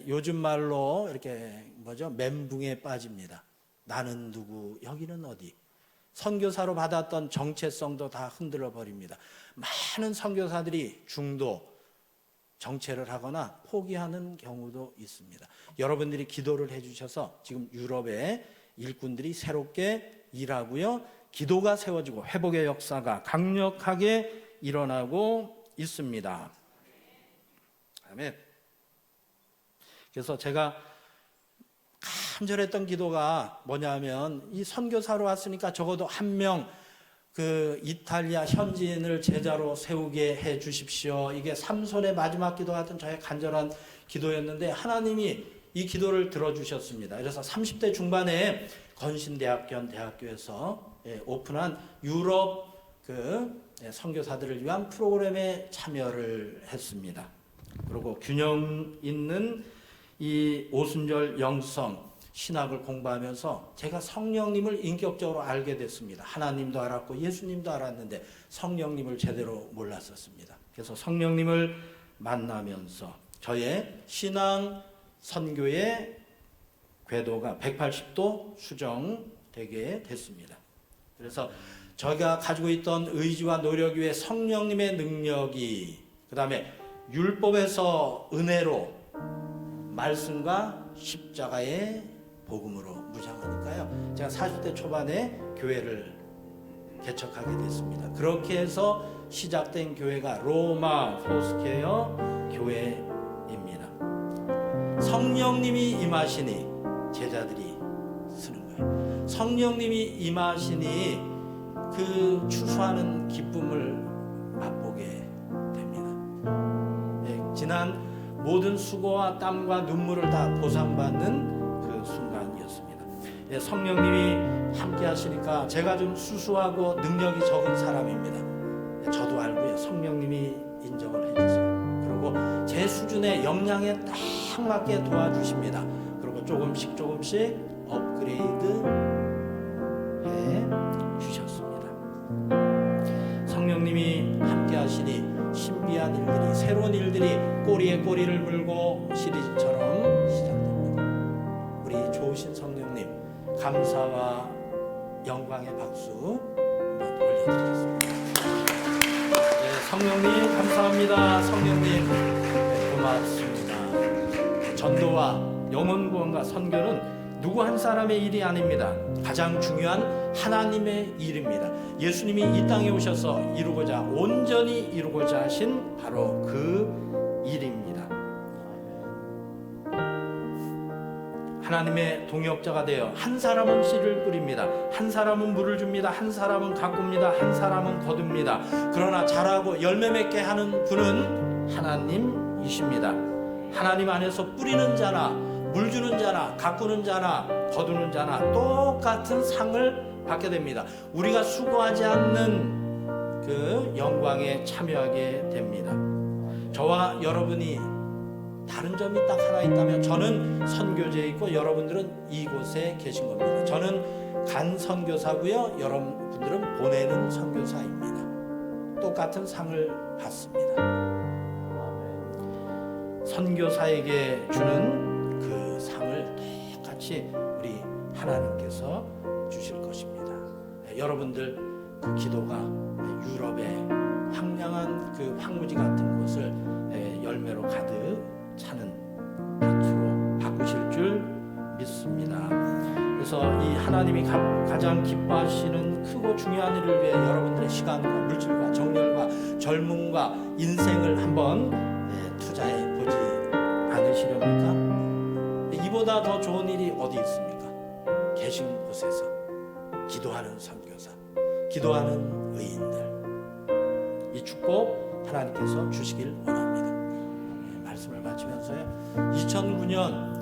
Speaker 3: 요즘 말로 이렇게 멘붕에 빠집니다. 나는 누구, 여기는 어디. 선교사로 받았던 정체성도 다 흔들어 버립니다. 많은 선교사들이 중도, 정체를 하거나 포기하는 경우도 있습니다. 여러분들이 기도를 해주셔서 지금 유럽의 일꾼들이 새롭게 일하고요, 기도가 세워지고 회복의 역사가 강력하게 일어나고 있습니다. 아멘. 그래서 제가 간절했던 기도가 뭐냐면, 이 선교사로 왔으니까 적어도 한 명 그 이탈리아 현지인을 제자로 세우게 해 주십시오. 이게 삼손의 마지막 기도 같은 저의 간절한 기도였는데 하나님이 이 기도를 들어주셨습니다. 그래서 30대 중반에 건신대학교 대학교에서 오픈한 유럽 선교사들을 위한 프로그램에 참여를 했습니다. 그리고 균형 있는 이 오순절 영성 신학을 공부하면서 제가 성령님을 인격적으로 알게 됐습니다. 하나님도 알았고 예수님도 알았는데 성령님을 제대로 몰랐었습니다. 그래서 성령님을 만나면서 저의 신앙 선교의 궤도가 180도 수정되게 됐습니다. 그래서 저희가 가지고 있던 의지와 노력 위에 성령님의 능력이, 그 다음에 율법에서 은혜로, 말씀과 십자가의 복음으로 무장하니까요, 제가 40대 초반에 교회를 개척하게 됐습니다. 그렇게 해서 시작된 교회가 로마 포스케어 교회입니다. 성령님이 임하시니 제자들이 쓰는 거예요. 성령님이 임하시니 그 추수하는 기쁨을 맛보게 됩니다. 지난 모든 수고와 땀과 눈물을 다 보상받는 그 순간이었습니다. 성령님이 함께 하시니까 제가 좀 수수하고 능력이 적은 사람입니다. 저도 알고요. 성령님이 인정을 해주세요. 그리고 제 수준의 역량에 딱 맞게 도와주십니다. 그리고 조금씩 업그레이드 해 주셨습니다. 성령님이 함께 하시니 신비한 일들이, 새로운 일들이 꼬리에 꼬리를 물고 시리즈처럼 시작됩니다. 우리 좋으신 성령님, 감사와 영광의 박수 한번 올려드리겠습니다. 성령님 감사합니다. 성령님 고맙습니다. 전도와 영혼 구원과 선교는 누구 한 사람의 일이 아닙니다. 가장 중요한 하나님의 일입니다. 예수님이 이 땅에 오셔서 이루고자 온전히 이루고자 하신 바로 그 일입니다. 하나님의 동역자가 되어 한 사람은 씨를 뿌립니다. 한 사람은 물을 줍니다. 한 사람은 가꿉니다. 한 사람은 거둡니다. 그러나 자라고 열매 맺게 하는 분은 하나님이십니다. 하나님 안에서 뿌리는 자나 물 주는 자나 가꾸는 자나 거두는 자나 똑같은 상을 받게 됩니다. 우리가 수고하지 않는 그 영광에 참여하게 됩니다. 저와 여러분이 다른 점이 딱 하나 있다면 저는 선교제에 있고 여러분들은 이곳에 계신 겁니다. 저는 간 선교사고요. 여러분들은 보내는 선교사입니다. 똑같은 상을 받습니다. 선교사에게 주는 그 상을 똑같이 우리 하나님께서 주실 것입니다. 여러분들 그 기도가 유럽의 황량한 그 황무지 같은 곳을 열매로 가득 차는 밭으로 바꾸실 줄 믿습니다. 그래서 이 하나님이 가장 기뻐하시는 크고 중요한 일을 위해 여러분들의 시간과 물질과 정열과 젊음과 인생을 한번 투자해 보지 않으시렵니까? 이보다 더 좋은 일이 어디 있습니까? 계신 곳에서 기도하는 선교사, 기도하는 의인들, 이 축복 하나님께서 주시길 원합니다. 말씀을 마치면서요, 2009년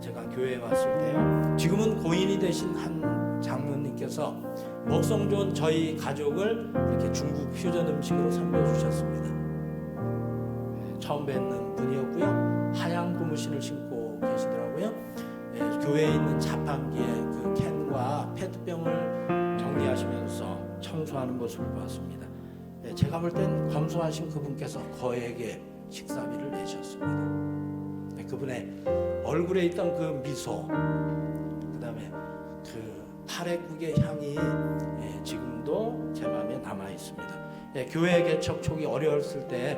Speaker 3: 제가 교회에 왔을 때요, 지금은 고인이 되신 한 장로님께서 먹성 좋은 저희 가족을 이렇게 중국 퓨전 음식으로 선보여 주셨습니다. 처음 뵙는 분이었고요, 하얀 고무신을 신고 계시더라고요. 교회에 있는 자판기에 그 캔과 페트병을 정리하시면서 청소하는 모습을 보았습니다. 제가 볼 땐 검소하신 그분께서 거액의 식사비를 내셨습니다. 그분의 얼굴에 있던 그 미소, 그 다음에 그 파래국의 향이 지금도 제 마음에 남아 있습니다. 교회 개척 초기 어려웠을 때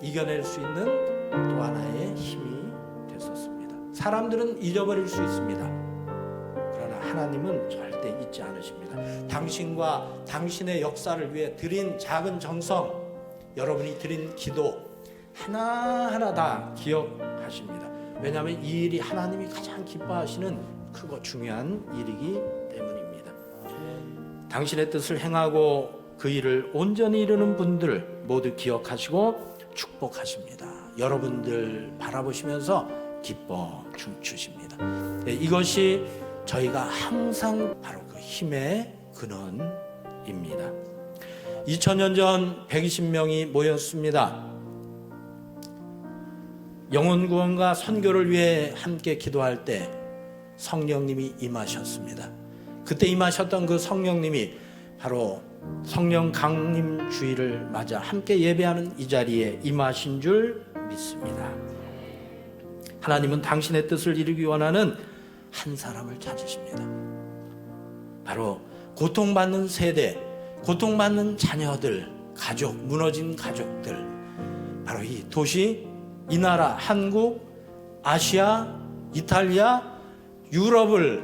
Speaker 3: 이겨낼 수 있는 또 하나의 힘이 됐었습니다. 사람들은 잊어버릴 수 있습니다. 그러나 하나님은 절대 잊지 않으십니다. 당신과 당신의 역사를 위해 드린 작은 정성, 여러분이 드린 기도 하나하나 다 기억하십니다. 왜냐하면 이 일이 하나님이 가장 기뻐하시는 크고 중요한 일이기 때문입니다. 당신의 뜻을 행하고 그 일을 온전히 이루는 분들 모두 기억하시고 축복하십니다. 여러분들 바라보시면서 기뻐 춤추십니다. 이것이 저희가 항상 바로 그 힘의 근원입니다. 2000년 전 120명이 모였습니다. 영혼 구원과 선교를 위해 함께 기도할 때 성령님이 임하셨습니다. 그때 임하셨던 그 성령님이 바로 성령 강림 주일을 맞아 함께 예배하는 이 자리에 임하신 줄 믿습니다. 하나님은 당신의 뜻을 이루기 원하는 한 사람을 찾으십니다. 바로 고통받는 세대, 고통받는 자녀들, 가족, 무너진 가족들, 바로 이 도시, 이 나라, 한국, 아시아, 이탈리아, 유럽을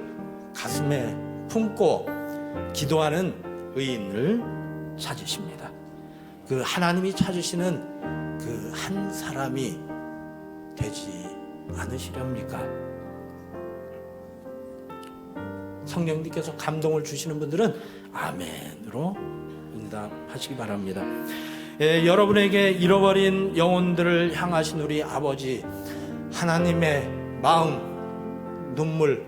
Speaker 3: 가슴에 품고 기도하는 의인을 찾으십니다. 그 하나님이 찾으시는 그 한 사람이 되지 않으시렵니까? 성령님께서 감동을 주시는 분들은 아멘으로 응답하시기 바랍니다. 여러분에게 잃어버린 영혼들을 향하신 우리 아버지 하나님의 마음, 눈물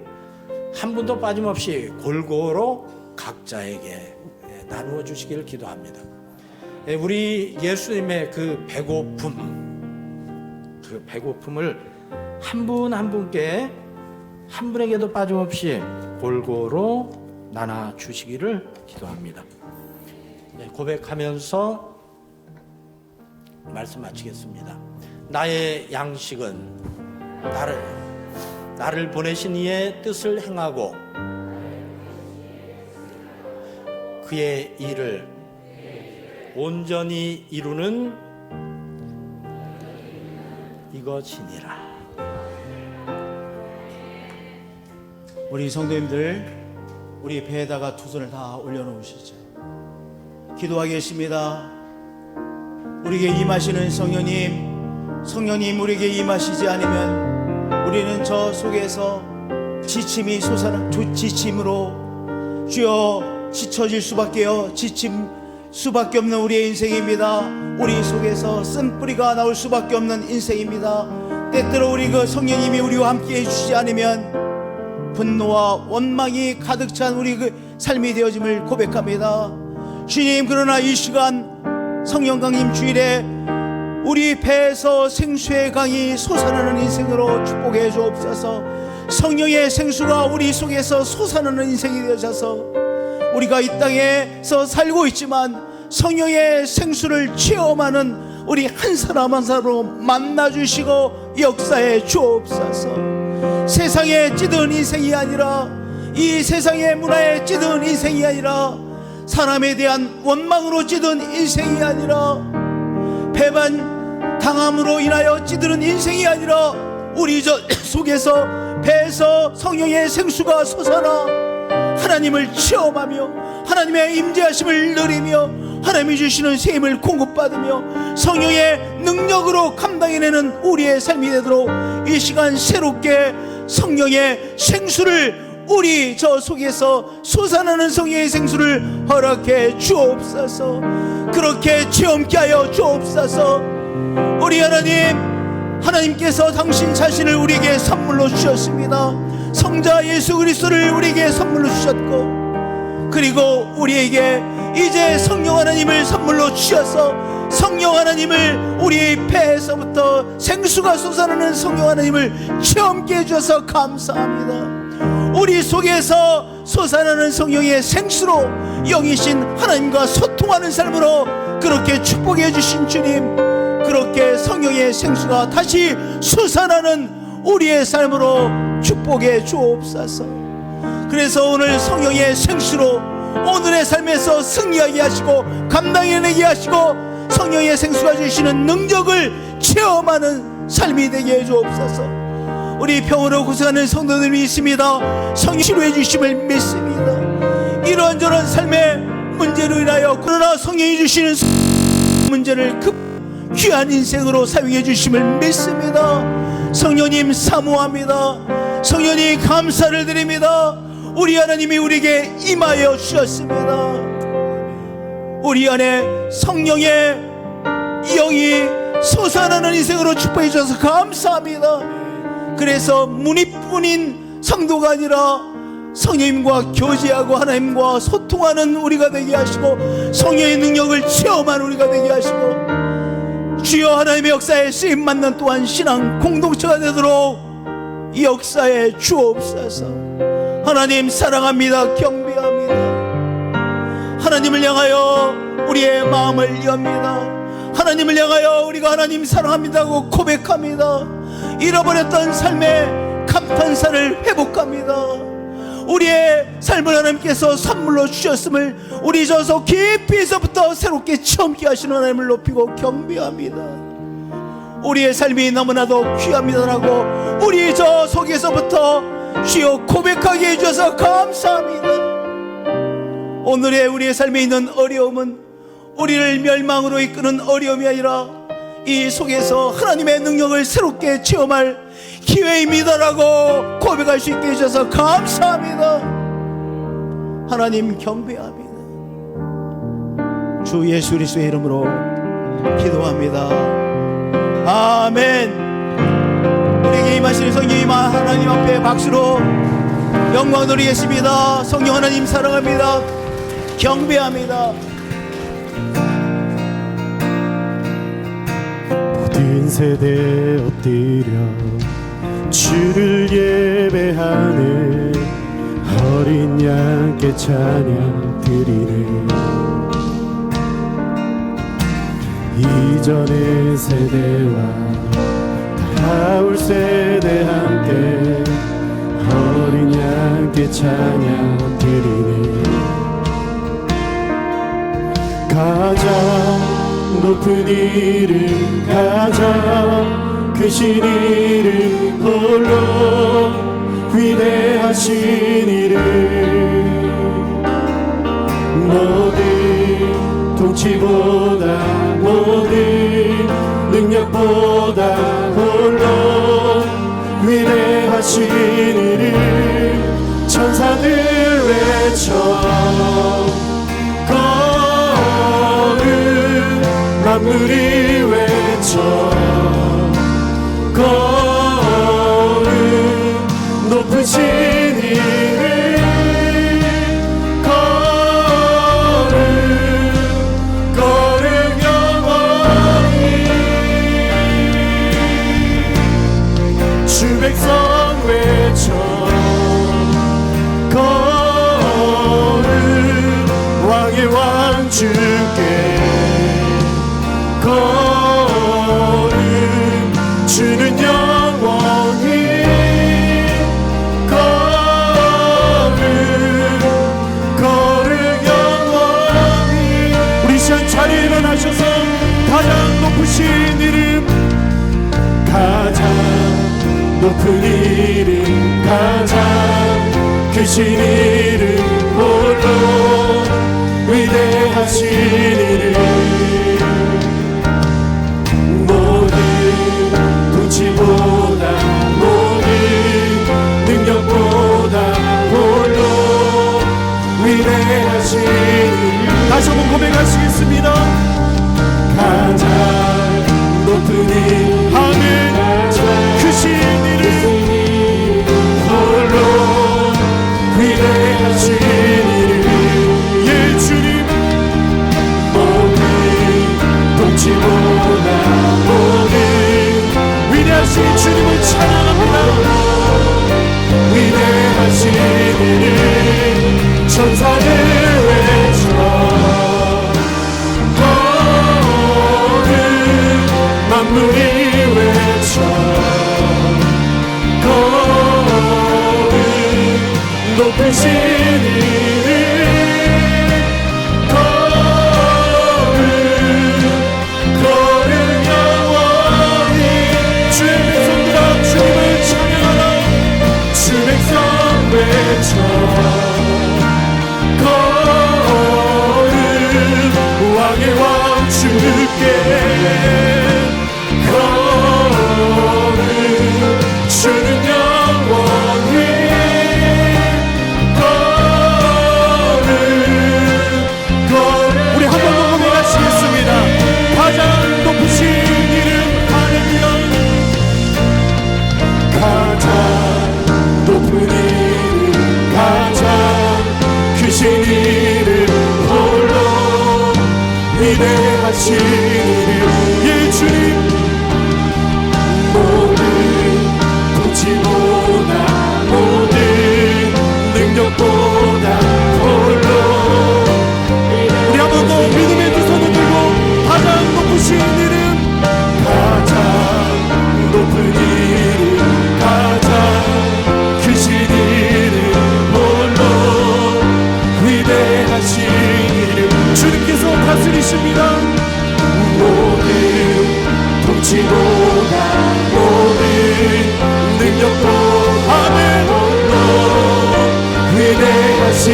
Speaker 3: 한 분도 빠짐없이 골고루 각자에게 나누어 주시기를 기도합니다. 우리 예수님의 그 배고픔을 한 분 한 분께 한 분에게도 빠짐없이 골고루 나눠 주시기를 기도합니다. 고백하면서 말씀 마치겠습니다. 나의 양식은 나를 보내신 이의 뜻을 행하고 그의 일을 온전히 이루는 이것이니라.
Speaker 4: 우리 성도님들, 우리 배에다가 두 손을 다 올려놓으시죠. 기도하겠습니다. 우리에게 임하시는 성령님 우리에게 임하시지 않으면 우리는 저 속에서 지침이 지침으로 주여 지쳐질 수밖에요. 지침 수밖에 없는 우리의 인생입니다. 우리 속에서 쓴뿌리가 나올 수밖에 없는 인생입니다. 때때로 우리 그 성령님이 우리와 함께 해주시지 않으면 분노와 원망이 가득 찬 우리 그 삶이 되어짐을 고백합니다. 주님, 그러나 이 시간 성령 강림 주일에 우리 배에서 생수의 강이 솟아나는 인생으로 축복해 주옵소서. 성령의 생수가 우리 속에서 솟아나는 인생이 되어져서 우리가 이 땅에서 살고 있지만 성령의 생수를 체험하는 우리 한 사람 한 사람으로 만나주시고 역사해 주옵소서. 세상에 찌든 인생이 아니라, 이 세상의 문화에 찌든 인생이 아니라, 사람에 대한 원망으로 찌든 인생이 아니라, 배반 당함으로 인하여 찌드는 인생이 아니라, 우리 저 속에서 배에서 성령의 생수가 솟아나 하나님을 체험하며 하나님의 임재하심을 누리며 하나님이 주시는 셈을 공급받으며 성령의 능력으로 감당해내는 우리의 삶이 되도록 이 시간 새롭게 성령의 생수를, 우리 저 속에서 솟아나는 성령의 생수를 허락해 주옵소서. 그렇게 체험케 하여 주옵소서. 우리 하나님께서 당신 자신을 우리에게 선물로 주셨습니다. 성자 예수 그리스도를 우리에게 선물로 주셨고, 그리고 우리에게 이제 성령 하나님을 선물로 주셔서 성령 하나님을 우리 배에서부터 생수가 솟아나는 성령 하나님을 체험케 해주셔서 감사합니다. 우리 속에서 솟아나는 성령의 생수로 영이신 하나님과 소통하는 삶으로 그렇게 축복해 주신 주님, 그렇게 성령의 생수가 다시 솟아나는 우리의 삶으로 축복해 주옵소서. 그래서 오늘 성령의 생수로 오늘의 삶에서 승리하게 하시고 감당해내게 하시고 성령의 생수가 주시는 능력을 체험하는 삶이 되게 해 주옵소서. 우리 병으로 고생하는 성도들이 있습니다. 성령 치료해 주심을 믿습니다. 이런저런 삶의 문제로 인하여 그러나 성령이 주시는 문제를 귀한 인생으로 사용해 주심을 믿습니다. 성령님 사모합니다. 성령님 감사를 드립니다. 우리 하나님이 우리에게 임하여 주셨습니다. 우리 안에 성령의 영이 솟아나는 인생으로 축복해 주셔서 감사합니다. 그래서 문이뿐인 성도가 아니라 성령님과 교제하고 하나님과 소통하는 우리가 되게 하시고 성령의 능력을 체험하는 우리가 되게 하시고 주여 하나님의 역사에 쓰임받는 또한 신앙 공동체가 되도록 역사에 주옵소서. 하나님 사랑합니다. 경배합니다. 하나님을 향하여 우리의 마음을 엽니다. 하나님을 향하여 우리가 하나님 사랑합니다고 고백합니다. 잃어버렸던 삶의 감탄사를 회복합니다. 우리의 삶을 하나님께서 선물로 주셨음을 우리 저속 깊이에서부터 새롭게 체험케 하시는 하나님을 높이고 경배합니다. 우리의 삶이 너무나도 귀합니다라고 우리 저 속에서부터 주여 고백하게 해주셔서 감사합니다. 오늘의 우리의 삶에 있는 어려움은 우리를 멸망으로 이끄는 어려움이 아니라 이 속에서 하나님의 능력을 새롭게 체험할 기회입니다라고 고백할 수 있게 해주셔서 감사합니다. 하나님 경배합니다. 주 예수 그리스도의 이름으로 기도합니다. 아멘. 우리에게 임하시는 성령 하나님 앞에 박수로 영광 드리겠습니다. 성령 하나님 사랑합니다. 경배합니다.
Speaker 1: 모든 세대에 엎드려 주를 예배하는 어린 양께 찬양 드리네. 이전의 세대와 다가올 세대 함께 어린 양께 찬양 드리네. 가자 높은 이름 가장 크신 이름 홀로 위대하신 이름 모든 통치보다 모든 능력보다 홀로 위대하신 이름 천사들 외쳐 거룩 만물이 외쳐 거룩 높으신 이름 거룩 영원히 주 백성 외쳐 거룩 왕의 왕 주께 거룩 주는 영원히 거룩 영원히 우리 시간 자리에 일어나셔서 가장 높으신 이름 가장 높은 이름 가장 크신 이름 홀로 위대하신 이름 모든 통치보다 모든 능력보다 홀로 위대하신 이름 다시 한번 고백하시겠습니다. 가장 높은 이름 아멘 크신 이름 홀로 위대하신 이름 예 주님 모든 통치보다 모든 위대하신 주님을 찬양합니다. 위대하신 이름 천사들 외쳐 거룩 만물이 외쳐 거룩 높으신 이름 거룩 영원히 주의 백성들아 주님을 찬양하라 주 백성 외쳐 거룩 왕의 왕 주께 거룩 주는 영원히 거룩 우리 한 번 더 고백하시겠습니다. 가장 높으신 이름 할렐루야 가장 높은 이름 가장 크신 이름 홀로 위대하신 이름 예 주님 모든 통치보다 모든 능력보다 홀로 우리 한 번 더 믿음의 두 손을 들고 가장 높으신 이름 가장 높은 이름 가장 크신 이름 홀로 위대하신 이름 주님께서 다스리십니다. 모든 통치보다 모든 능력보다 아멘 홀로 위대하신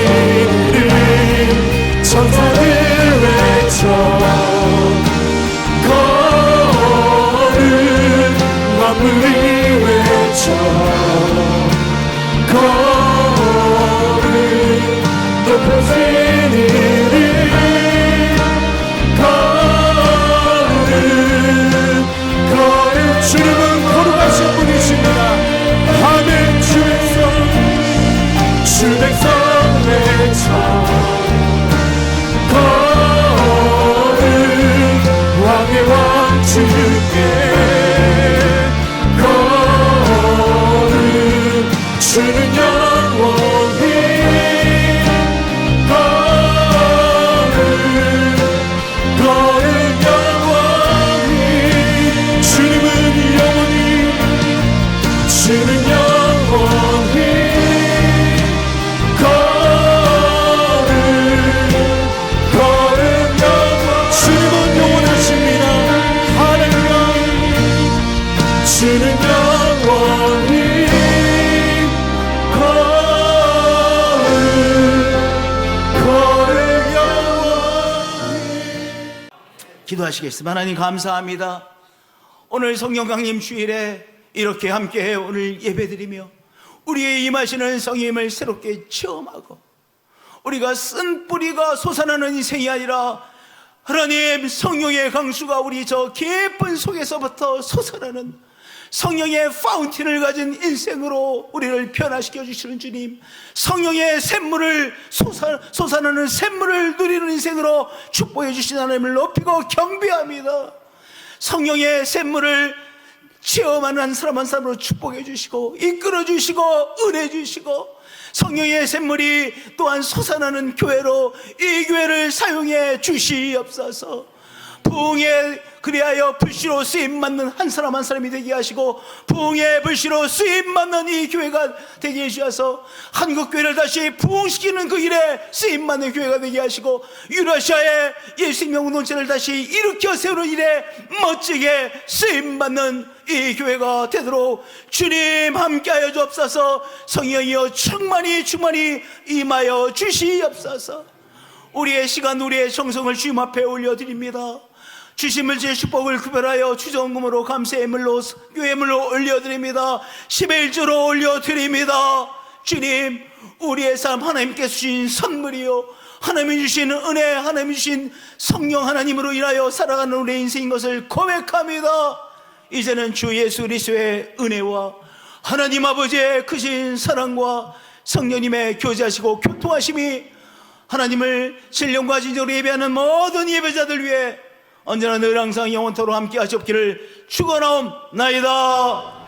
Speaker 1: 이름 천사들 외쳐 거룩 만물이 외쳐 거룩 높으신 이름 거룩 주님은 거룩하신 분이십니다. 아멘 주 백성 외쳐 주는 영원히 걸을 영원히.
Speaker 4: 기도하시겠습니다. 하나님 감사합니다. 오늘 성령 강림 주일에 이렇게 함께 오늘 예배드리며 우리의 임하시는 성령님을 새롭게 체험하고 우리가 쓴 뿌리가 솟아나는 인생이 아니라 하나님 성령의 강수가 우리 저 깊은 속에서부터 솟아나는 성령의 파운틴을 가진 인생으로 우리를 변화시켜 주시는 주님, 성령의 샘물을 솟아나는 샘물을 누리는 인생으로 축복해 주시는 하나님을 높이고 경배합니다. 성령의 샘물을 체험하는 한 사람 한 사람으로 축복해 주시고 이끌어 주시고 은혜 주시고 성령의 샘물이 또한 솟아나는 교회로 이 교회를 사용해 주시옵소서. 부흥에 그리하여 불씨로 쓰임받는 한 사람 한 사람이 되게 하시고 부흥의 불씨로 쓰임받는 이 교회가 되게 해주셔서 한국교회를 다시 부흥시키는 그 일에 쓰임받는 교회가 되게 하시고 유라시아의 예수생명 공동체를 다시 일으켜 세우는 일에 멋지게 쓰임받는 이 교회가 되도록 주님 함께하여 주옵소서. 성령이여 충만히 임하여 주시옵소서. 우리의 시간 우리의 정성을 주님 앞에 올려드립니다. 주신 물질 축복을 구별하여 주정금으로 감사의 물로 교회 물로 올려드립니다. 11조로 올려드립니다. 주님, 우리의 삶 하나님께서 주신 선물이요 하나님이 주신 은혜, 하나님이 주신 성령 하나님으로 인하여 살아가는 우리의 인생인 것을 고백합니다. 이제는 주 예수 그리스도의 은혜와 하나님 아버지의 크신 사랑과 성령님의 교제하시고 교통하심이 하나님을 신령과 진정으로 예배하는 모든 예배자들 위해 언제나 늘 항상 영원토록 함께 하시옵기를 축원하옵나이다.